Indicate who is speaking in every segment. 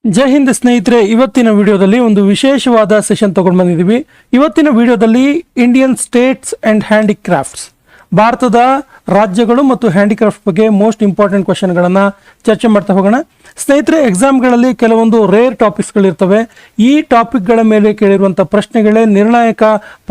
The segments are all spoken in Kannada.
Speaker 1: ಜೈ ಹಿಂದ್ ಸ್ನೇಹಿತರೆ, ಇವತ್ತಿನ ವಿಡಿಯೋದಲ್ಲಿ ಒಂದು ವಿಶೇಷವಾದ ಸೆಷನ್ ತಗೊಂಡು ಬಂದಿದ್ದೀವಿ. ಇವತ್ತಿನ ವಿಡಿಯೋದಲ್ಲಿ ಇಂಡಿಯನ್ ಸ್ಟೇಟ್ಸ್ ಅಂಡ್ ಹ್ಯಾಂಡಿಕ್ರಾಫ್ಟ್ಸ್, ಭಾರತದ ರಾಜ್ಯಗಳು ಮತ್ತು ಹ್ಯಾಂಡಿಕ್ರಾಫ್ಟ್ ಬಗ್ಗೆ ಮೋಸ್ಟ್ ಇಂಪಾರ್ಟೆಂಟ್ ಕ್ವಶನ್ಗಳನ್ನು ಚರ್ಚೆ ಮಾಡ್ತಾ ಹೋಗೋಣ. ಸ್ನೇಹಿತರೆ, ಎಕ್ಸಾಮ್ಗಳಲ್ಲಿ ಕೆಲವೊಂದು ರೇರ್ ಟಾಪಿಕ್ಸ್ಗಳಿರ್ತವೆ. ಈ ಟಾಪಿಕ್ಗಳ ಮೇಲೆ ಕೇಳಿರುವಂಥ ಪ್ರಶ್ನೆಗಳೇ ನಿರ್ಣಾಯಕ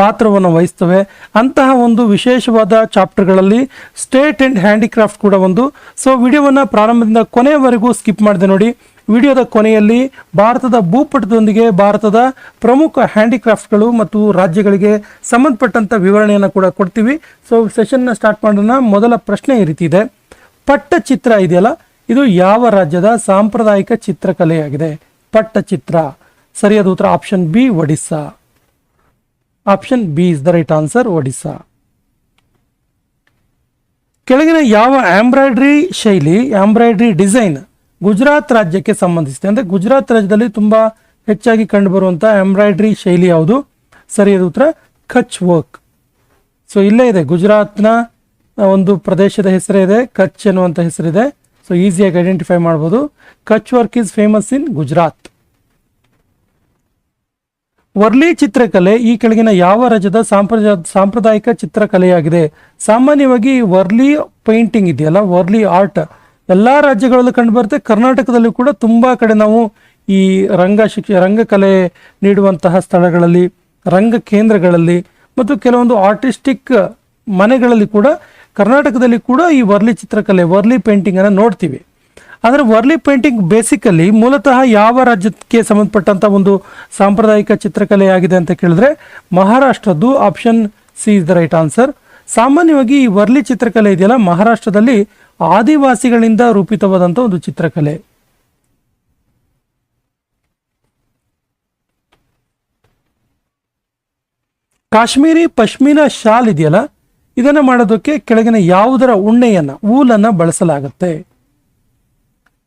Speaker 1: ಪಾತ್ರವನ್ನು ವಹಿಸ್ತವೆ. ಅಂತಹ ಒಂದು ವಿಶೇಷವಾದ ಚಾಪ್ಟರ್ಗಳಲ್ಲಿ ಸ್ಟೇಟ್ ಆ್ಯಂಡ್ ಹ್ಯಾಂಡಿಕ್ರಾಫ್ಟ್ ಕೂಡ ಒಂದು. ಸೊ ವಿಡಿಯೋವನ್ನು ಪ್ರಾರಂಭದಿಂದ ಕೊನೆಯವರೆಗೂ ಸ್ಕಿಪ್ ಮಾಡಿದೆ ನೋಡಿ. ವಿಡಿಯೋದ ಕೊನೆಯಲ್ಲಿ ಭಾರತದ ಭೂಪಟದೊಂದಿಗೆ ಭಾರತದ ಪ್ರಮುಖ ಹ್ಯಾಂಡಿಕ್ರಾಫ್ಟ್ಗಳು ಮತ್ತು ರಾಜ್ಯಗಳಿಗೆ ಸಂಬಂಧಪಟ್ಟಂಥ ವಿವರಣೆಯನ್ನು ಕೂಡ ಕೊಡ್ತೀವಿ. ಸೊ ಸೆಷನ್ನ ಸ್ಟಾರ್ಟ್ ಮಾಡೋಣ. ಮೊದಲ ಪ್ರಶ್ನೆ ಈ ರೀತಿ ಇದೆ. ಪಟ್ಟಚಿತ್ರ ಇದೆಯಲ್ಲ, ಇದು ಯಾವ ರಾಜ್ಯದ ಸಾಂಪ್ರದಾಯಿಕ ಚಿತ್ರಕಲೆಯಾಗಿದೆ? ಪಟ್ಟಚಿತ್ರ. ಸರಿಯಾದ ಉತ್ತರ option B, Odisha. Option B is the right answer, Odisha. ಕೆಳಗಿನ ಯಾವ ಎಂಬ್ರಾಯ್ಡ್ರಿ ಶೈಲಿ, ಎಂಬ್ರಾಯ್ಡ್ರಿ ಡಿಸೈನ್ ಗುಜರಾತ್ ರಾಜ್ಯಕ್ಕೆ ಸಂಬಂಧಿಸಿದೆ? ಅಂದರೆ ಗುಜರಾತ್ ರಾಜ್ಯದಲ್ಲಿ ತುಂಬ ಹೆಚ್ಚಾಗಿ ಕಂಡುಬರುವಂಥ ಎಂಬ್ರಾಯ್ಡ್ರಿ ಶೈಲಿ ಯಾವುದು? ಸರಿಯಾದ ಉತ್ತರ ಕಚ್ ವರ್ಕ್. ಸೊ ಇಲ್ಲೇ ಇದೆ, ಗುಜರಾತ್ನ ಒಂದು ಪ್ರದೇಶದ ಹೆಸರೇ ಇದೆ, ಕಚ್ ಎನ್ನುವಂಥ ಹೆಸರಿದೆ. ಸೊ ಈಸಿಯಾಗಿ ಐಡೆಂಟಿಫೈ ಮಾಡ್ಬೋದು. Kutch work is famous in Gujarat. Warli ಚಿತ್ರಕಲೆ ಈ ಕೆಳಗಿನ ಯಾವ ರಾಜ್ಯದ ಸಾಂಪ್ರದಾಯಿಕ ಚಿತ್ರಕಲೆಯಾಗಿದೆ? ಸಾಮಾನ್ಯವಾಗಿ ವರ್ಲಿ ಪೇಂಟಿಂಗ್ ಇದೆಯಲ್ಲ, ವರ್ಲಿ ಆರ್ಟ್ ಎಲ್ಲ ರಾಜ್ಯಗಳಲ್ಲೂ ಕಂಡು ಬರುತ್ತೆ. ಕರ್ನಾಟಕದಲ್ಲೂ ಕೂಡ ತುಂಬ ಕಡೆ ನಾವು ಈ ರಂಗಕಲೆ ನೀಡುವಂತಹ ಸ್ಥಳಗಳಲ್ಲಿ, ರಂಗ ಕೇಂದ್ರಗಳಲ್ಲಿ ಮತ್ತು ಕೆಲವೊಂದು ಆರ್ಟಿಸ್ಟಿಕ್ ಮನೆಗಳಲ್ಲಿ ಕೂಡ ಕರ್ನಾಟಕದಲ್ಲಿ ಕೂಡ ಈ ವರ್ಲಿ ಚಿತ್ರಕಲೆ, ವರ್ಲಿ ಪೇಂಟಿಂಗನ್ನು ನೋಡ್ತೀವಿ. ಆದರೆ ವರ್ಲಿ ಪೇಂಟಿಂಗ್ ಬೇಸಿಕಲಿ ಮೂಲತಃ ಯಾವ ರಾಜ್ಯಕ್ಕೆ ಸಂಬಂಧಪಟ್ಟಂಥ ಒಂದು ಸಾಂಪ್ರದಾಯಿಕ ಚಿತ್ರಕಲೆಯಾಗಿದೆ ಅಂತ ಕೇಳಿದ್ರೆ ಮಹಾರಾಷ್ಟ್ರದ್ದು. Option C is the right answer. ಸಾಮಾನ್ಯವಾಗಿ ಈ ವರ್ಲಿ ಚಿತ್ರಕಲೆ ಇದೆಯಲ್ಲ, ಮಹಾರಾಷ್ಟ್ರದಲ್ಲಿ ಆದಿವಾಸಿಗಳಿಂದ ರೂಪಿತವಾದಂಥ ಒಂದು ಚಿತ್ರಕಲೆ. ಕಾಶ್ಮೀರಿ ಪಶ್ಮಿನಾ ಶಾಲ್ ಇದೆಯಲ್ಲ, ಇದನ್ನು ಮಾಡೋದಕ್ಕೆ ಕೆಳಗಿನ ಯಾವುದರ ಉಣ್ಣೆಯನ್ನ, ಊಲನ್ನು ಬಳಸಲಾಗುತ್ತೆ?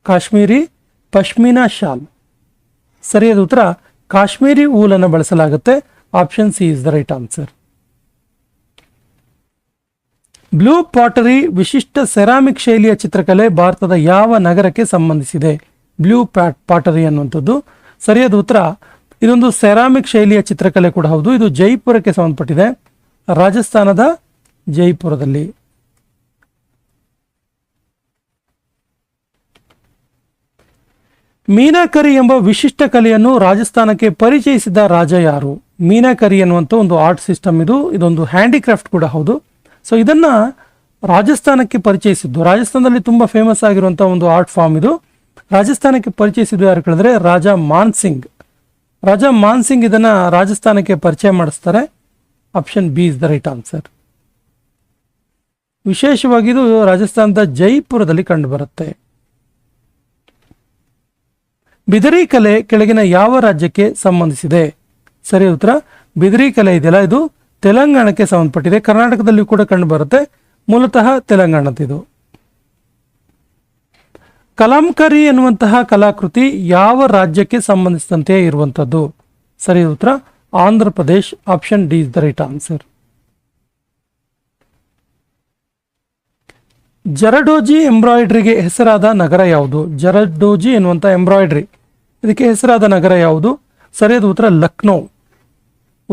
Speaker 1: ಕಾಶ್ಮೀರಿ ಪಶ್ಮಿನಾ ಶಾಲ್. ಸರಿಯಾದ ಉತ್ತರ ಕಾಶ್ಮೀರಿ ಊಲನ್ನು ಬಳಸಲಾಗುತ್ತೆ. Option C is the right answer. Blue pottery ವಿಶಿಷ್ಟ ಸೆರಾಮಿಕ್ ಶೈಲಿಯ ಚಿತ್ರಕಲೆ ಭಾರತದ ಯಾವ ನಗರಕ್ಕೆ ಸಂಬಂಧಿಸಿದೆ? ಬ್ಲೂ ಪಾಟರಿ ಅನ್ನುವಂಥದ್ದು. ಸರಿಯಾದ ಉತ್ತರ ಇದೊಂದು ಸೆರಾಮಿಕ್ ಶೈಲಿಯ ಚಿತ್ರಕಲೆ ಕೂಡ ಹೌದು. ಇದು ಜೈಪುರಕ್ಕೆ ಸಂಬಂಧಪಟ್ಟಿದೆ, ರಾಜಸ್ಥಾನದ ಜೈಪುರದಲ್ಲಿ. ಮೀನಾಕರಿ ಎಂಬ ವಿಶಿಷ್ಟ ಕಲೆಯನ್ನು ರಾಜಸ್ಥಾನಕ್ಕೆ ಪರಿಚಯಿಸಿದ ರಾಜ ಯಾರು? ಮೀನಾಕರಿ ಅನ್ನುವಂಥ ಒಂದು ಆರ್ಟ್ ಸಿಸ್ಟಮ್ ಇದು. ಇದೊಂದು ಹ್ಯಾಂಡಿಕ್ರಾಫ್ಟ್ ಕೂಡ ಹೌದು. ಸೊ ಇದನ್ನ ರಾಜಸ್ಥಾನಕ್ಕೆ ಪರಿಚಯಿಸಿದ್ದು, ರಾಜಸ್ಥಾನದಲ್ಲಿ ತುಂಬ ಫೇಮಸ್ ಆಗಿರುವಂಥ ಒಂದು ಆರ್ಟ್ ಫಾರ್ಮ್ ಇದು. ರಾಜಸ್ಥಾನಕ್ಕೆ ಪರಿಚಯಿಸಿದ್ದು ಯಾರು ಕೇಳಿದ್ರೆ ರಾಜ ಮಾನ್ಸಿಂಗ್. ರಾಜ ಮಾನ್ಸಿಂಗ್ ಇದನ್ನ ರಾಜಸ್ಥಾನಕ್ಕೆ ಪರಿಚಯ ಮಾಡಿಸ್ತಾರೆ. Option B is the right answer. ವಿಶೇಷವಾಗಿ ಇದು ರಾಜಸ್ಥಾನದ ಜೈಪುರದಲ್ಲಿ ಕಂಡುಬರುತ್ತೆ. ಬಿದರಿ ಕಲೆ ಕೆಳಗಿನ ಯಾವ ರಾಜ್ಯಕ್ಕೆ ಸಂಬಂಧಿಸಿದೆ? ಸರಿ ಉತ್ತರ ಬಿದರಿ ಕಲೆ ಇದೆಯಲ್ಲ, ಇದು ತೆಲಂಗಾಣಕ್ಕೆ ಸಂಬಂಧಪಟ್ಟಿದೆ. ಕರ್ನಾಟಕದಲ್ಲಿ ಕೂಡ ಕಂಡು ಬರುತ್ತೆ, ಮೂಲತಃ ತೆಲಂಗಾಣದ್ದು. ಕಲಾಂಕರಿ ಎನ್ನುವಂತಹ ಕಲಾಕೃತಿ ಯಾವ ರಾಜ್ಯಕ್ಕೆ ಸಂಬಂಧಿಸಿದಂತೆ ಇರುವಂಥದ್ದು? ಸರಿ ಉತ್ತರ Andhra Pradesh. Option D is the right answer. Zardozi ಎಂಬ್ರಾಯ್ಡ್ರಿಗೆ ಹೆಸರಾದ ನಗರ ಯಾವುದು? ಜರಡೋಜಿ ಎನ್ನುವಂಥ ಎಂಬ್ರಾಯ್ಡ್ರಿ ಇದಕ್ಕೆ ಹೆಸರಾದ ನಗರ ಯಾವುದು? ಸರಿಯಾದ ಉತ್ತರ ಲಕ್ನೋ,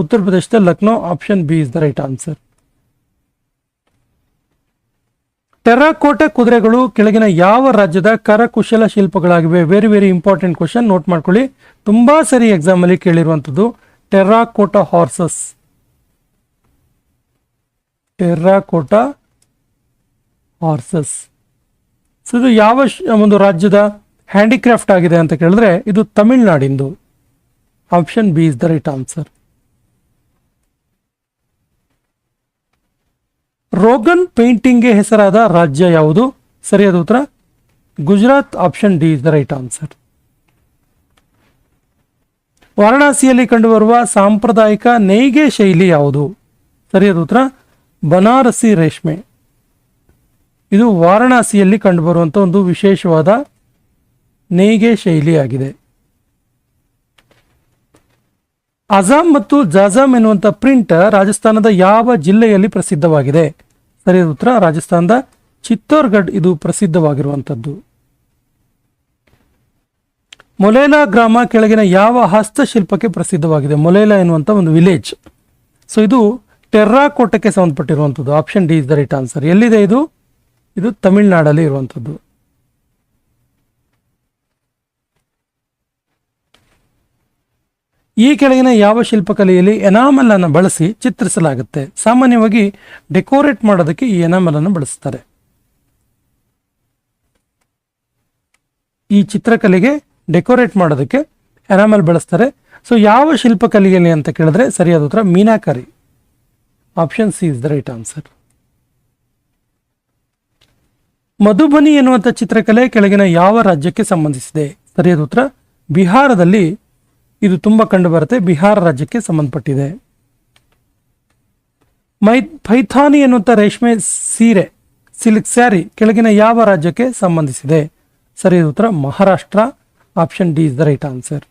Speaker 1: ಉತ್ತರ ಪ್ರದೇಶದ Lucknow. Option B is the right answer. Terracotta ಕುದುರೆಗಳು ಕೆಳಗಿನ ಯಾವ ರಾಜ್ಯದ ಕರಕುಶಲ ಶಿಲ್ಪಗಳಾಗಿವೆ? Very very important question, note ಮಾಡ್ಕೊಳ್ಳಿ. ತುಂಬಾ ಸರಿ ಎಕ್ಸಾಮ್ ಅಲ್ಲಿ ಕೇಳಿರುವಂಥದ್ದು terracotta horses. Terracotta horses. So ಇದು ಯಾವ ಒಂದು ರಾಜ್ಯದ ಹ್ಯಾಂಡಿಕ್ರಾಫ್ಟ್ ಆಗಿದೆ ಅಂತ ಕೇಳಿದ್ರೆ ಇದು ತಮಿಳುನಾಡಿಂದು. Option B is the right answer. Rogan ಪೇಂಟಿಂಗ್ಗೆ ಹೆಸರಾದ ರಾಜ್ಯ ಯಾವುದು? ಸರಿಯಾದ ಉತ್ತರ Gujarat. Option D is the right answer. ವಾರಣಾಸಿಯಲ್ಲಿ ಕಂಡುಬರುವ ಸಾಂಪ್ರದಾಯಿಕ ನೇಯ್ಗೆ ಶೈಲಿ ಯಾವುದು? ಸರಿಯಾದ ಉತ್ತರ ಬನಾರಸಿ ರೇಷ್ಮೆ. ಇದು ವಾರಣಾಸಿಯಲ್ಲಿ ಕಂಡುಬರುವಂಥ ಒಂದು ವಿಶೇಷವಾದ ನೇಯ್ಗೆ ಶೈಲಿಯಾಗಿದೆ. ಅಜಾಮ್ ಮತ್ತು ಜಾಜಾಮ್ ಎನ್ನುವಂಥ ಪ್ರಿಂಟ್ ರಾಜಸ್ಥಾನದ ಯಾವ ಜಿಲ್ಲೆಯಲ್ಲಿ ಪ್ರಸಿದ್ಧವಾಗಿದೆ? ಸರಿಯಾದ ಉತ್ತರ ರಾಜಸ್ಥಾನದ ಚಿತ್ತೋರ್ಗಢ್ ಇದು ಪ್ರಸಿದ್ಧವಾಗಿರುವಂಥದ್ದು. ಮೊಲೇಲಾ ಗ್ರಾಮ ಕೆಳಗಿನ ಯಾವ ಹಸ್ತಶಿಲ್ಪಕ್ಕೆ ಪ್ರಸಿದ್ಧವಾಗಿದೆ? ಮೊಲೇಲಾ ಎನ್ನುವಂಥ ಒಂದು ವಿಲೇಜ್. ಸೊ ಇದು ಟೆರ್ರಾಕೋಟಕ್ಕೆ ಸಂಬಂಧಪಟ್ಟಿರುವಂಥದ್ದು. Option D is the right answer. ಎಲ್ಲಿದೆ ಇದು? ಇದು ತಮಿಳುನಾಡಲ್ಲಿ ಇರುವಂಥದ್ದು. ಈ ಕೆಳಗಿನ ಯಾವ ಶಿಲ್ಪಕಲೆಯಲ್ಲಿ ಎನಾಮಲ್ ಅನ್ನು ಬಳಸಿ ಚಿತ್ರಿಸಲಾಗುತ್ತೆ? ಸಾಮಾನ್ಯವಾಗಿ ಡೆಕೋರೇಟ್ ಮಾಡೋದಕ್ಕೆ ಈ ಎನಾಮಲ್ ಅನ್ನು ಬಳಸ್ತಾರೆ. ಈ ಚಿತ್ರಕಲೆಗೆ ಡೆಕೋರೇಟ್ ಮಾಡೋದಕ್ಕೆ ಎನಾಮಲ್ ಬಳಸ್ತಾರೆ. ಸೊ ಯಾವ ಶಿಲ್ಪಕಲೆಯಲ್ಲಿ ಅಂತ ಕೇಳಿದ್ರೆ ಸರಿಯಾದ ಉತ್ತರ meenakari. Option C is the right answer. Madhubani ಎನ್ನುವಂಥ ಚಿತ್ರಕಲೆ ಕೆಳಗಿನ ಯಾವ ರಾಜ್ಯಕ್ಕೆ ಸಂಬಂಧಿಸಿದೆ? ಸರಿಯಾದ ಉತ್ತರ ಬಿಹಾರದಲ್ಲಿ ಇದು ತುಂಬಾ ಕಂಡು ಬರುತ್ತೆ. ಬಿಹಾರ ರಾಜ್ಯಕ್ಕೆ ಸಂಬಂಧಪಟ್ಟಿದೆ. ಪೈಥಾನಿ ಎನ್ನುವಂಥ ರೇಷ್ಮೆ ಸೀರೆ, ಸಿಲ್ಕ್ ಸ್ಯಾರಿ ಕೆಳಗಿನ ಯಾವ ರಾಜ್ಯಕ್ಕೆ ಸಂಬಂಧಿಸಿದೆ? ಸರಿಯಾದ ಉತ್ತರ Maharashtra. Option D is the right answer.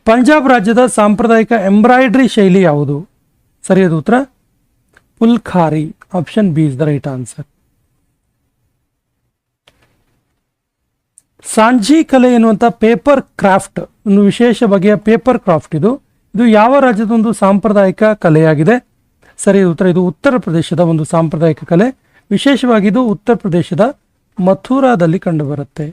Speaker 1: Punjab ರಾಜ್ಯದ ಸಾಂಪ್ರದಾಯಿಕ ಎಂಬ್ರಾಯ್ಡ್ರಿ ಶೈಲಿ ಯಾವುದು? ಸರಿಯಾದ ಉತ್ತರ Phulkari. Option B is the right answer. Sanjhi ಕಲೆ ಎನ್ನುವಂಥ ಪೇಪರ್ ಕ್ರಾಫ್ಟ್, ಒಂದು ವಿಶೇಷ ಬಗೆಯ ಪೇಪರ್ ಕ್ರಾಫ್ಟ್ ಇದು ಯಾವ ರಾಜ್ಯದ ಒಂದು ಸಾಂಪ್ರದಾಯಿಕ ಕಲೆಯಾಗಿದೆ? ಸರಿಯಾದ ಉತ್ತರ ಇದು ಉತ್ತರ ಪ್ರದೇಶದ ಒಂದು ಸಾಂಪ್ರದಾಯಿಕ ಕಲೆ. ವಿಶೇಷವಾಗಿ ಇದು ಉತ್ತರ ಪ್ರದೇಶದ ಮಥುರಾದಲ್ಲಿ ಕಂಡುಬರುತ್ತೆ.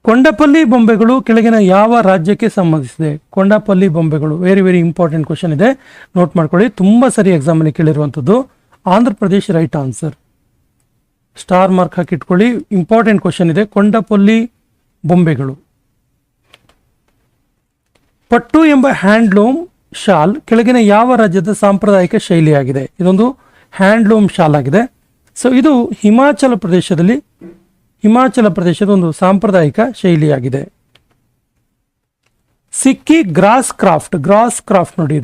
Speaker 1: ಕೊಂಡಪಲ್ಲಿ ಬೊಂಬೆಗಳು ಕೆಳಗಿನ ಯಾವ ರಾಜ್ಯಕ್ಕೆ ಸಂಬಂಧಿಸಿದೆ? ಕೊಂಡಪಲ್ಲಿ ಬೊಂಬೆಗಳು ವೆರಿ ವೆರಿ ಇಂಪಾರ್ಟೆಂಟ್ ಕ್ವಶನ್ ಇದೆ, ನೋಟ್ ಮಾಡ್ಕೊಳ್ಳಿ. ತುಂಬಾ ಸರಿ ಎಕ್ಸಾಮ್ ಅಲ್ಲಿ ಕೇಳಿರುವಂಥದ್ದು. Andhra Pradesh right answer. Star mark ಹಾಕಿಟ್ಕೊಳ್ಳಿ, ಇಂಪಾರ್ಟೆಂಟ್ ಕ್ವಶನ್ ಇದೆ. ಕೊಂಡಪಲ್ಲಿ ಬೊಂಬೆಗಳು. ಪಟ್ಟು ಎಂಬ ಹ್ಯಾಂಡ್ಲೂಮ್ ಶಾಲ್ ಕೆಳಗಿನ ಯಾವ ರಾಜ್ಯದ ಸಾಂಪ್ರದಾಯಿಕ ಶೈಲಿಯಾಗಿದೆ? ಇದೊಂದು ಹ್ಯಾಂಡ್ಲೂಮ್ ಶಾಲ್ ಆಗಿದೆ. ಸೊ ಇದು ಹಿಮಾಚಲ ಪ್ರದೇಶದ ಒಂದು ಸಾಂಪ್ರದಾಯಿಕ ಶೈಲಿಯಾಗಿದೆ. ಸಿಕ್ಕಿ ಗ್ರಾಸ್ ಕ್ರಾಫ್ಟ್ ನೋಡಿ,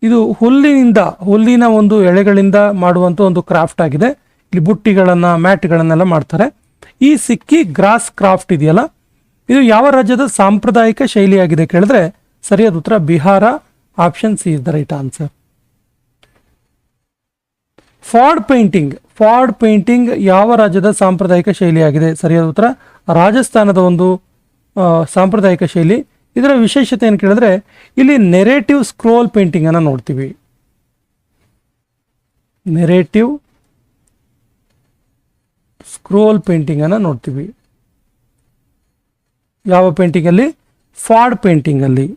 Speaker 1: ಇದು ಹುಲ್ಲಿನ ಒಂದು ಎಳೆಗಳಿಂದ ಮಾಡುವಂತ ಒಂದು ಕ್ರಾಫ್ಟ್ ಆಗಿದೆ. ಇಲ್ಲಿ ಬುಟ್ಟಿಗಳನ್ನ ಮ್ಯಾಟ್ಗಳನ್ನೆಲ್ಲ ಮಾಡ್ತಾರೆ. ಈ ಸಿಕ್ಕಿ ಗ್ರಾಸ್ ಕ್ರಾಫ್ಟ್ ಇದೆಯಲ್ಲ, ಇದು ಯಾವ ರಾಜ್ಯದ ಸಾಂಪ್ರದಾಯಿಕ ಶೈಲಿಯಾಗಿದೆ ಕೇಳಿದ್ರೆ ಸರಿಯಾದ ಉತ್ತರ Bihar. Option C is the right answer. Phad painting ಯಾವ ರಾಜ್ಯದ ಸಾಂಪ್ರದಾಯಿಕ ಶೈಲಿಯಾಗಿದೆ? ಸರಿಯಾದ ಉತ್ತರ ರಾಜಸ್ಥಾನದ ಒಂದು ಸಾಂಪ್ರದಾಯಿಕ ಶೈಲಿ. ಇದರ ವಿಶೇಷತೆ ಏನು ಕೇಳಿದ್ರೆ ಇಲ್ಲಿ ನೆರೇಟಿವ್ ಸ್ಕ್ರೋಲ್ ಪೇಂಟಿಂಗ್ ಅನ್ನ ನೋಡ್ತೀವಿ. ನೆರೇಟಿವ್ ಸ್ಕ್ರೋಲ್ ಪೇಂಟಿಂಗ್ ಅನ್ನ ನೋಡ್ತೀವಿ. ಯಾವ ಪೇಂಟಿಂಗ್ ಅಲ್ಲಿ? ಫಾಡ್ ಪೇಂಟಿಂಗ್ ಅಲ್ಲಿ.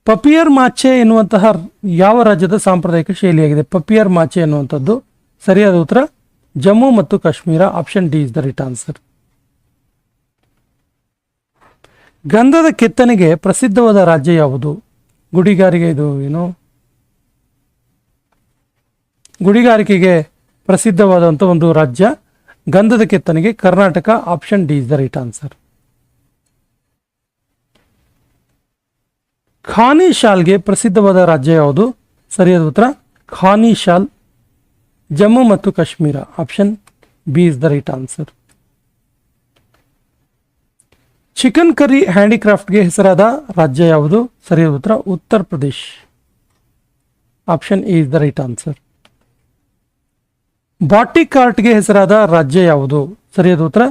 Speaker 1: ಪಪಿಯರ್ ಮಾಚೆ ಎನ್ನುವಂತಹ ಯಾವ ರಾಜ್ಯದ ಸಾಂಪ್ರದಾಯಿಕ ಶೈಲಿಯಾಗಿದೆ? ಪಪಿಯರ್ ಮಾಚೆ ಎನ್ನುವಂಥದ್ದು ಸರಿಯಾದ ಉತ್ತರ ಜಮ್ಮು ಮತ್ತು Kashmir. Option D is the right answer. ಗಂಧದ ಕೆತ್ತನೆಗೆ ಪ್ರಸಿದ್ಧವಾದ ರಾಜ್ಯ ಯಾವುದು? ಗುಡಿಗಾರಿಕೆಗೆ ಪ್ರಸಿದ್ಧವಾದಂಥ ಒಂದು ರಾಜ್ಯ ಗಂಧದ ಕೆತ್ತನೆಗೆ Karnataka. Option D is the right answer. Kani ಶಾಲ್ಗೆ ಪ್ರಸಿದ್ಧವಾದ ರಾಜ್ಯ ಯಾವುದು? ಸರಿಯಾದ ಉತ್ತರ ಖಾನಿ ಶಾಲ್, ಜಮ್ಮು ಮತ್ತು Kashmir. Option B is the right answer. Chikankari ಹ್ಯಾಂಡಿಕ್ರಾಫ್ಟ್ಗೆ ಹೆಸರಾದ ರಾಜ್ಯ ಯಾವುದು? ಸರಿಯಾದ ಉತ್ತರ Uttar Pradesh. Option A is the right answer. Batik ಆರ್ಟ್ಗೆ ಹೆಸರಾದ ರಾಜ್ಯ ಯಾವುದು? ಸರಿಯಾದ ಉತ್ತರ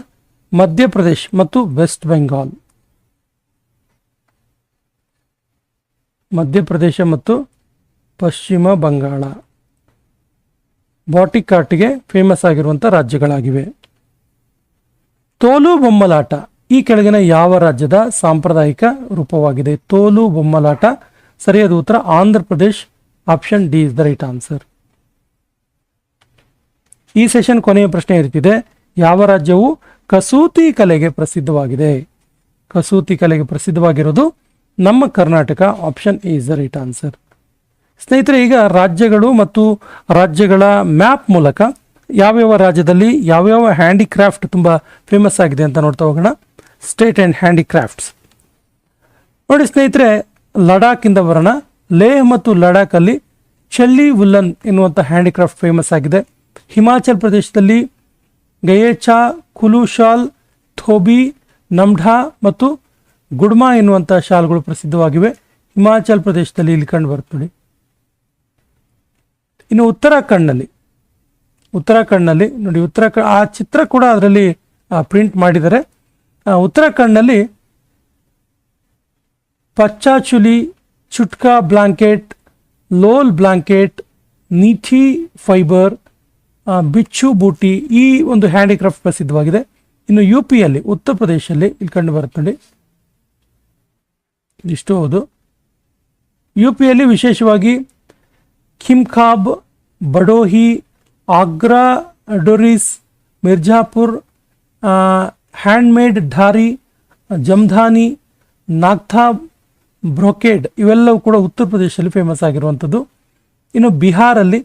Speaker 1: ಮಧ್ಯಪ್ರದೇಶ್ ಮತ್ತು ವೆಸ್ಟ್ ಬೆಂಗಾಲ್. ಮಧ್ಯಪ್ರದೇಶ ಮತ್ತು ಪಶ್ಚಿಮ ಬಂಗಾಳ ಬಾಟಿಕ್ ಆರ್ಟ್ಗೆ ಫೇಮಸ್ ಆಗಿರುವಂಥ ರಾಜ್ಯಗಳಾಗಿವೆ. ತೋಲು ಬೊಮ್ಮಲಾಟ ಈ ಕೆಳಗಿನ ಯಾವ ರಾಜ್ಯದ ಸಾಂಪ್ರದಾಯಿಕ ರೂಪವಾಗಿದೆ? ತೋಲು ಬೊಮ್ಮಲಾಟ ಸರಿಯಾದ ಉತ್ತರ Andhra Pradesh. Option D is the right answer. ಈ ಸೆಷನ್ ಕೊನೆಯ ಪ್ರಶ್ನೆ ಇರುತ್ತಿದೆ, ಯಾವ ರಾಜ್ಯವು ಕಸೂತಿ ಕಲೆಗೆ ಪ್ರಸಿದ್ಧವಾಗಿದೆ? ಕಸೂತಿ ಕಲೆಗೆ ಪ್ರಸಿದ್ಧವಾಗಿರೋದು ನಮ್ಮ Karnataka. Option A is the right answer. ಸ್ನೇಹಿತರೆ, ಈಗ ರಾಜ್ಯಗಳು ಮತ್ತು ರಾಜ್ಯಗಳ ಮ್ಯಾಪ್ ಮೂಲಕ ಯಾವ್ಯಾವ ರಾಜ್ಯದಲ್ಲಿ ಯಾವ್ಯಾವ ಹ್ಯಾಂಡಿಕ್ರಾಫ್ಟ್ ತುಂಬಾ ಫೇಮಸ್ ಆಗಿದೆ ಅಂತ ನೋಡ್ತಾ ಹೋಗೋಣ. ಸ್ಟೇಟ್ ಅಂಡ್ ಹ್ಯಾಂಡಿಕ್ರಾಫ್ಟ್ಸ್ ನೋಡಿ ಸ್ನೇಹಿತರೆ, ಲಡಾಖ್ ಇಂದ ಬರೋಣ. ಲೇಹ್ ಮತ್ತು ಲಡಾಖ್ ಅಲ್ಲಿ ಚೆಲ್ಲಿ ವುಲ್ಲನ್ ಎನ್ನುವಂಥ ಹ್ಯಾಂಡಿಕ್ರಾಫ್ಟ್ ಫೇಮಸ್ ಆಗಿದೆ. ಹಿಮಾಚಲ್ ಪ್ರದೇಶದಲ್ಲಿ ಗಯೇಚಾ, ಕುಲು ಶಾಲ್, ಥೋಬಿ, ನಮ್ಢಾ ಮತ್ತು ಗುಡ್ಮಾ ಎನ್ನುವಂಥ ಶಾಲ್ಗಳು ಪ್ರಸಿದ್ಧವಾಗಿವೆ. ಹಿಮಾಚಲ್ ಪ್ರದೇಶದಲ್ಲಿ ಇಲ್ಲಿ ಕಂಡು ಬರುತ್ತೆ ನೋಡಿ. ಇನ್ನು ಉತ್ತರಾಖಂಡ್ನಲ್ಲಿ ನೋಡಿ, ಆ ಚಿತ್ರ ಕೂಡ ಅದರಲ್ಲಿ ಪ್ರಿಂಟ್ ಮಾಡಿದ್ದಾರೆ. ಉತ್ತರಾಖಂಡ್ನಲ್ಲಿ ಪಚ್ಚಾಚುಲಿ, ಚುಟ್ಕಾ ಬ್ಲಾಂಕೆಟ್, ಲೋಲ್ ಬ್ಲಾಂಕೆಟ್, ನೀಥಿ ಫೈಬರ್, ಬಿಚ್ಚು ಬೂಟಿ ಈ ಒಂದು ಹ್ಯಾಂಡಿಕ್ರಾಫ್ಟ್ ಪ್ರಸಿದ್ಧವಾಗಿದೆ. ಇನ್ನು ಯು ಪಿಯಲ್ಲಿ, ಉತ್ತರ ಪ್ರದೇಶದಲ್ಲಿ ಇಲ್ಲಿ ಕಂಡು ಬರುತ್ತೆ ನೋಡಿ, ಇಷ್ಟು ಹೌದು. ಯು ಪಿಯಲ್ಲಿ ವಿಶೇಷವಾಗಿ ಖಿಮ್ಖಾಬ್, ಬಡೋಹಿ, ಆಗ್ರಾ ಡೊರಿಸ್, ಮಿರ್ಜಾಪುರ್, ಹ್ಯಾಂಡ್ಮೇಡ್ ಢಾರಿ, ಜಮ್ಧಾನಿ, ನಾಗ್ತಾ ಬ್ರೊಕೇಡ್ ಇವೆಲ್ಲವೂ ಕೂಡ ಉತ್ತರ ಪ್ರದೇಶದಲ್ಲಿ ಫೇಮಸ್ ಆಗಿರುವಂಥದ್ದು. ಇನ್ನು ಬಿಹಾರಲ್ಲಿ,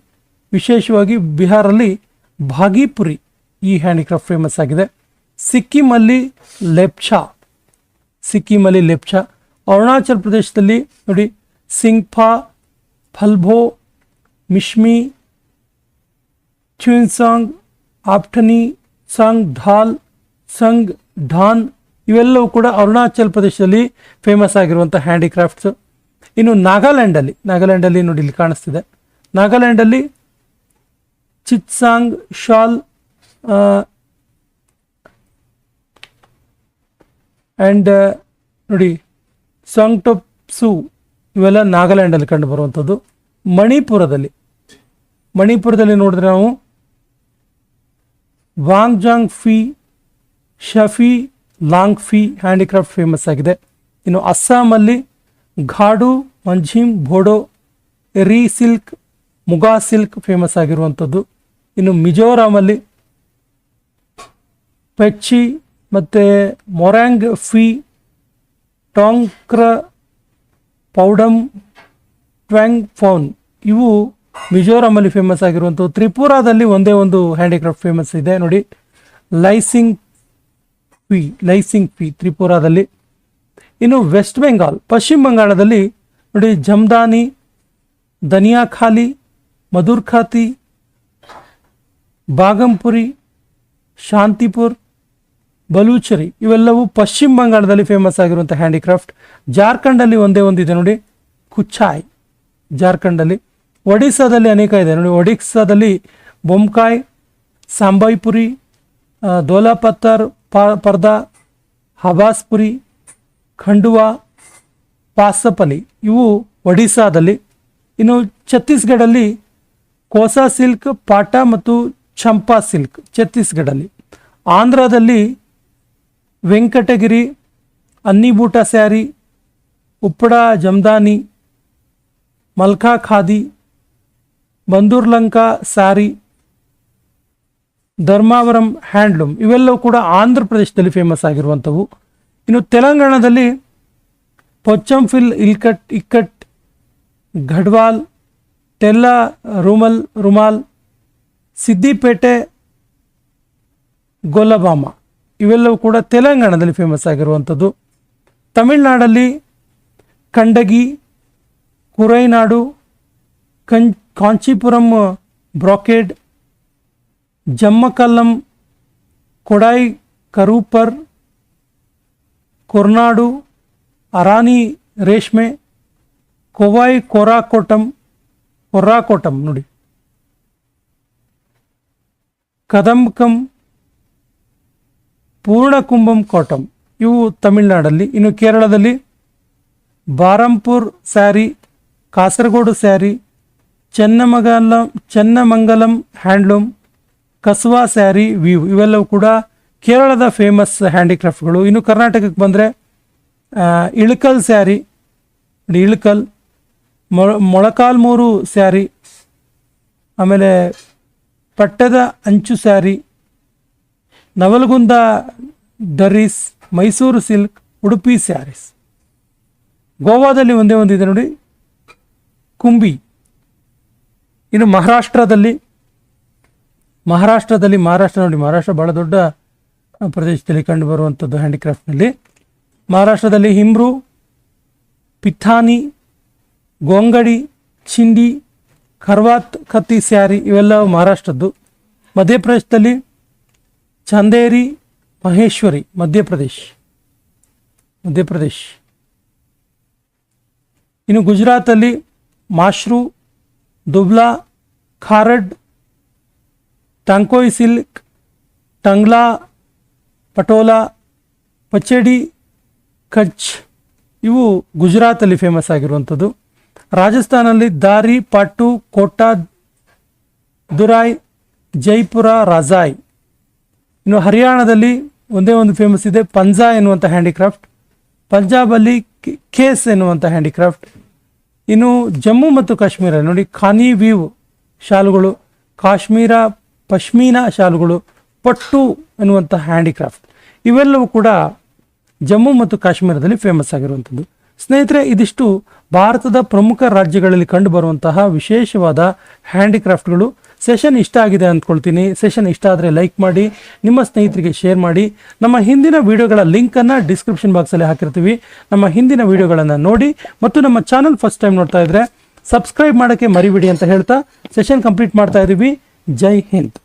Speaker 1: ವಿಶೇಷವಾಗಿ ಬಿಹಾರಲ್ಲಿ ಭಾಗಿಪುರಿ ಈ ಹ್ಯಾಂಡಿಕ್ರಾಫ್ಟ್ ಫೇಮಸ್ ಆಗಿದೆ. ಸಿಕ್ಕಿಮಲ್ಲಿ ಲೆಪ್ಚಾ, ಅರುಣಾಚಲ್ ಪ್ರದೇಶದಲ್ಲಿ ನೋಡಿ ಸಿಂಗ್ಫಾ, ಫಲ್ಭೋ, ಮಿಶ್ಮಿ, ಚ್ಯೂನ್ಸಾಂಗ್, ಆಪ್ಟನಿ, ಸಂಗ್ ಢಾನ್ ಇವೆಲ್ಲವೂ ಕೂಡ ಅರುಣಾಚಲ್ ಪ್ರದೇಶದಲ್ಲಿ ಫೇಮಸ್ ಆಗಿರುವಂಥ ಹ್ಯಾಂಡಿಕ್ರಾಫ್ಟ್ಸ್. ಇನ್ನು ನಾಗಾಲ್ಯಾಂಡಲ್ಲಿ ನೋಡಿ ಇಲ್ಲಿ ಕಾಣಿಸ್ತಿದೆ, ನಾಗಾಲ್ಯಾಂಡಲ್ಲಿ ಚಿತ್ಸಾಂಗ್ ಶಾಲ್ ಆ್ಯಂಡ್ ನೋಡಿ ಸಾಂಗ್ಟೋಪ್ಸು ಇವೆಲ್ಲ ನಾಗಾಲ್ಯಾಂಡಲ್ಲಿ ಕಂಡು ಬರುವಂಥದ್ದು. ಮಣಿಪುರದಲ್ಲಿ ನೋಡಿದ್ರೆ ನಾವು ವಾಂಗ್ಜಾಂಗ್ ಫಿ, ಶಫಿ ಲಾಂಗ್ ಫಿ ಹ್ಯಾಂಡಿಕ್ರಾಫ್ಟ್ ಫೇಮಸ್ ಆಗಿದೆ. ಇನ್ನು ಅಸ್ಸಾಮಲ್ಲಿ ಘಾಡು, ಮಂಝಿಮ್, ಬೋಡೋ, ಎರಿ ಸಿಲ್ಕ್, ಮುಗಾ ಸಿಲ್ಕ್ ಫೇಮಸ್ ಆಗಿರುವಂಥದ್ದು. ಇನ್ನು ಮಿಜೋರಾಮಲ್ಲಿ ಪೆಚ್ಚಿ ಮತ್ತು ಮೊರಾಂಗ್ ಫಿ, ಟಾಂಕ್ರ, ಪೌಡಮ್, ಟ್ವಾಂಗ್ ಫೌನ್ ಇವು ಮಿಜೋರಾಮಲ್ಲಿ ಫೇಮಸ್ ಆಗಿರುವಂಥದ್ದು. ತ್ರಿಪುರಾದಲ್ಲಿ ಒಂದೇ ಒಂದು ಹ್ಯಾಂಡಿಕ್ರಾಫ್ಟ್ ಫೇಮಸ್ ಇದೆ ನೋಡಿ, ಲೈಸಿಂಗ್ ಫಿ ತ್ರಿಪುರಾದಲ್ಲಿ. ಇನ್ನು ವೆಸ್ಟ್ ಬೆಂಗಾಲ್, ಪಶ್ಚಿಮ ಬಂಗಾಳದಲ್ಲಿ ನೋಡಿ ಜಮ್ದಾನಿ, ದನಿಯಾಖಾಲಿ, ಮಧುರ್ಖಾತಿ, ಬಾಗಂಪುರಿ, ಶಾಂತಿಪುರ್, ಬಲೂಚರಿ ಇವೆಲ್ಲವೂ ಪಶ್ಚಿಮ ಬಂಗಾಳದಲ್ಲಿ ಫೇಮಸ್ ಆಗಿರುವಂಥ ಹ್ಯಾಂಡಿಕ್ರಾಫ್ಟ್. ಜಾರ್ಖಂಡಲ್ಲಿ ಒಂದೇ ಒಂದಿದೆ ನೋಡಿ, ಕುಚ್ಚಾಯ್ ಜಾರ್ಖಂಡಲ್ಲಿ. ಒಡಿಸ್ಸಾದಲ್ಲಿ ಅನೇಕ ಇದೆ ನೋಡಿ, ಒಡಿಸ್ಸಾದಲ್ಲಿ ಬೊಮ್ಕಾಯ್, ಸಾಂಬೈಪುರಿ, ದೋಲಾಪತ್ತರ್, ಪರ್ದಾ, ಹಬಾಸ್ಪುರಿ, ಖಂಡುವಾ, ಪಾಸಪಲಿ ಇವು ಒಡಿಸ್ಸಾದಲ್ಲಿ. ಇನ್ನು ಛತ್ತೀಸ್ಗಢಲ್ಲಿ ಕೋಸಾ ಸಿಲ್ಕ್, ಪಾಟಾ ಮತ್ತು ಚಂಪಾ ಸಿಲ್ಕ್ ಛತ್ತೀಸ್ಗಢಲ್ಲಿ. ಆಂಧ್ರದಲ್ಲಿ ವೆಂಕಟಗಿರಿ, ಅನ್ನಿಬೂಟ ಸ್ಯಾರಿ, ಉಪ್ಪಡ ಜಮ್ದಾನಿ, ಮಲ್ಕಾ ಖಾದಿ, ಬಂದೂರ್ಲಂಕಾ ಸ್ಯಾರಿ, ಧರ್ಮಾವರಂ ಹ್ಯಾಂಡ್ಲೂಮ್ ಇವೆಲ್ಲವೂ ಕೂಡ ಆಂಧ್ರ ಪ್ರದೇಶದಲ್ಲಿ ಫೇಮಸ್ ಆಗಿರುವಂಥವು. ಇನ್ನು ತೆಲಂಗಾಣದಲ್ಲಿ ಪೊಚ್ಚಂಫಿಲ್, ಇಕ್ಕಟ್, ಗಢ್ವಾಲ್, ಟೆಲ್ಲ ರುಮಾಲ್, ಸಿದ್ದಿಪೇಟೆ, ಗೊಲಬಾಮ ಇವೆಲ್ಲವೂ ಕೂಡ ತೆಲಂಗಾಣದಲ್ಲಿ ಫೇಮಸ್ ಆಗಿರುವಂಥದ್ದು. ತಮಿಳುನಾಡಲ್ಲಿ ಕಂಡಗಿ, ಕುರೈನಾಡು, ಕಾಂಚೀಪುರಂ ಬ್ರಾಕೆಡ್, ಜಮ್ಮಕಲ್ಲಂ, ಕೊಡಾಯ್ ಕರೂಪರ್, ಕೊರ್ನಾಡು, ಅರಾನಿ ರೇಷ್ಮೆ, ಕೊವಾಯ್ ಕೊರ್ರಾಕೋಟಂ ನೋಡಿ, ಕದಂಬಕಂ, ಪೂರ್ಣಕುಂಭಂ ಕೋಟಂ ಇವು ತಮಿಳುನಾಡಲ್ಲಿ. ಇನ್ನು ಕೇರಳದಲ್ಲಿ ಬಾರಂಪುರ್ ಸ್ಯಾರಿ, ಕಾಸರಗೋಡು ಸ್ಯಾರಿ, ಚೆನ್ನಮಂಗಲಂ ಹ್ಯಾಂಡ್ಲೂಮ್, ಕಸ್ವಾ ಸ್ಯಾರಿ, ವೀವ್ ಇವೆಲ್ಲವೂ ಕೂಡ ಕೇರಳದ ಫೇಮಸ್ ಹ್ಯಾಂಡಿಕ್ರಾಫ್ಟ್ಗಳು. ಇನ್ನು ಕರ್ನಾಟಕಕ್ಕೆ ಬಂದರೆ ಇಳಕಲ್ ಸ್ಯಾರಿ, ಇಳಕಲ್, ಮೊಳಕಾಲ್ಮೂರು ಸ್ಯಾರಿ, ಆಮೇಲೆ ಪಟ್ಟದ ಅಂಚು ಸ್ಯಾರಿ, ನವಲಗುಂದ ಡರೀಸ್, ಮೈಸೂರು ಸಿಲ್ಕ್, ಉಡುಪಿ ಸ್ಯಾರೀಸ್. ಗೋವಾದಲ್ಲಿ ಒಂದೇ ಒಂದಿದೆ ನೋಡಿ, ಕುಂಬಿ. ಇನ್ನು ಮಹಾರಾಷ್ಟ್ರದಲ್ಲಿ ನೋಡಿ, ಮಹಾರಾಷ್ಟ್ರ ಬಹಳ ದೊಡ್ಡ ಪ್ರದೇಶದಲ್ಲಿ ಕಂಡು ಬರುವಂಥದ್ದು ಹ್ಯಾಂಡಿಕ್ರಾಫ್ಟ್ನಲ್ಲಿ. ಮಹಾರಾಷ್ಟ್ರದಲ್ಲಿ ಹಿಂಬ್ರು, ಪಿಥಾನಿ, ಗೋಂಗಡಿ, ಚಿಂಡಿ, ಖರ್ವಾತ್ ಕತ್ತಿ ಸ್ಯಾರಿ ಇವೆಲ್ಲ ಮಹಾರಾಷ್ಟ್ರದ್ದು. ಮಧ್ಯಪ್ರದೇಶದಲ್ಲಿ ಚಂದೇರಿ, ಮಹೇಶ್ವರಿ ಮಧ್ಯಪ್ರದೇಶ್. ಇನ್ನು ಗುಜರಾತಲ್ಲಿ ಮಾಶ್ರು, ದುಬ್ಲಾ, ಖಾರಡ್, ಟಂಕೋಯ್ ಸಿಲ್ಕ್, ಟಂಗ್ಲಾ, ಪಟೋಲಾ, ಪಚಡಿ, ಕಚ್ ಇವು ಗುಜರಾತಲ್ಲಿ ಫೇಮಸ್ ಆಗಿರುವಂಥದ್ದು. ರಾಜಸ್ಥಾನಲ್ಲಿ ದಾರಿ, ಪಾಟು, ಕೋಟಾ, ದುರಾಯ್, ಜೈಪುರ, ರಾಜಾಯ್. ಇನ್ನು ಹರಿಯಾಣದಲ್ಲಿ ಒಂದೇ ಒಂದು ಫೇಮಸ್ ಇದೆ, ಪಂಜಾ ಎನ್ನುವಂಥ ಹ್ಯಾಂಡಿಕ್ರಾಫ್ಟ್. ಪಂಜಾಬಲ್ಲಿ ಖೇಸ್ ಎನ್ನುವಂಥ ಹ್ಯಾಂಡಿಕ್ರಾಫ್ಟ್. ಇನ್ನು ಜಮ್ಮು ಮತ್ತು ಕಾಶ್ಮೀರ ನೋಡಿ ಖಾನಿ ವೀವ್ ಶಾಲುಗಳು, ಕಾಶ್ಮೀರ ಪಶ್ಮೀನಾ ಶಾಲುಗಳು, ಪಟ್ಟು ಎನ್ನುವಂಥ ಹ್ಯಾಂಡಿಕ್ರಾಫ್ಟ್ ಇವೆಲ್ಲವೂ ಕೂಡ ಜಮ್ಮು ಮತ್ತು ಕಾಶ್ಮೀರದಲ್ಲಿ ಫೇಮಸ್ ಆಗಿರುವಂಥದ್ದು. ಸ್ನೇಹಿತರೆ, ಇದಿಷ್ಟು ಭಾರತದ ಪ್ರಮುಖ ರಾಜ್ಯಗಳಲ್ಲಿ ಕಂಡುಬರುವಂತಹ ವಿಶೇಷವಾದ ಹ್ಯಾಂಡಿಕ್ರಾಫ್ಟ್ಗಳು. ಸೆಷನ್ ಇಷ್ಟ ಆಗಿದೆ ಅಂದ್ಕೊಳ್ತೀನಿ. ಸೆಷನ್ ಇಷ್ಟ ಆದರೆ ಲೈಕ್ ಮಾಡಿ, ನಿಮ್ಮ ಸ್ನೇಹಿತರಿಗೆ ಶೇರ್ ಮಾಡಿ. ನಮ್ಮ ಹಿಂದಿನ ವಿಡಿಯೋಗಳ ಲಿಂಕನ್ನು ಡಿಸ್ಕ್ರಿಪ್ಷನ್ ಬಾಕ್ಸಲ್ಲಿ ಹಾಕಿರ್ತೀವಿ. ನಮ್ಮ ಹಿಂದಿನ ವಿಡಿಯೋಗಳನ್ನು ನೋಡಿ ಮತ್ತು ನಮ್ಮ ಚಾನಲ್ ಫಸ್ಟ್ ಟೈಮ್ ನೋಡ್ತಾ ಇದ್ರೆ ಸಬ್ಸ್ಕ್ರೈಬ್ ಮಾಡೋಕ್ಕೆ ಮರಿಬೇಡಿ ಅಂತ ಹೇಳ್ತಾ ಸೆಷನ್ ಕಂಪ್ಲೀಟ್ ಮಾಡ್ತಾ ಇದ್ದೀವಿ. ಜೈ ಹಿಂದ್.